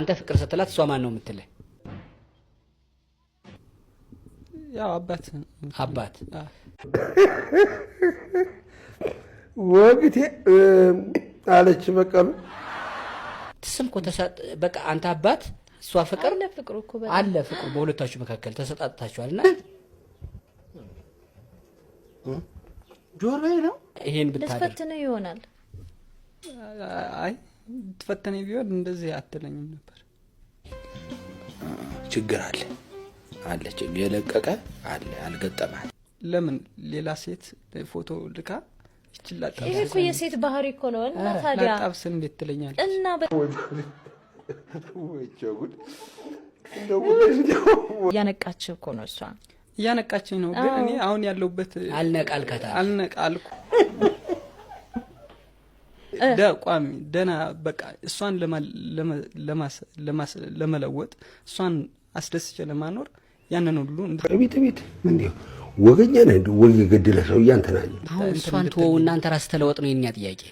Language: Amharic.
አንተ ፍቅር ስትላት እሷ ማን ነው የምትልህ? ያው አባት ወግቴ አለች በቀሉ ትስም እኮ በቃ አንተ አባት እሷ ፍቅር አለ ፍቅሩ በሁለታችሁ መካከል ተሰጣጣችኋልና ጆሮዬ ነው ይሄን ብታደርግ ተፈተነ ይሆናል። አይ ተፈተነ ቢሆን እንደዚህ አትለኝም ነበር። ችግር አለ ችግር የለቀቀ አለ አልገጠማል። ለምን ሌላ ሴት ፎቶ ልካ ይችላል? ይሄ እኮ የሴት ባህሪ እኮ ነው። እና ታዲያ ላጣብስ እንዴት ትለኛለህ? እና ወይቸጉድ ያነቃች እኮ ነው እሷ ያነቃችኝ ነው። ግን እኔ አሁን ያለውበት አልነቃልኩ ቋሚ ደና በቃ እሷን ለመለወጥ እሷን አስደስቼ ለማኖር ያንን ሁሉ ቤት ምን ወገኛ ነህ ወይ ገደለ ሰው ያንተናል። አሁን እሷን ተወው እናንተ ራስ ተለወጥ ነው የኛ ጥያቄ።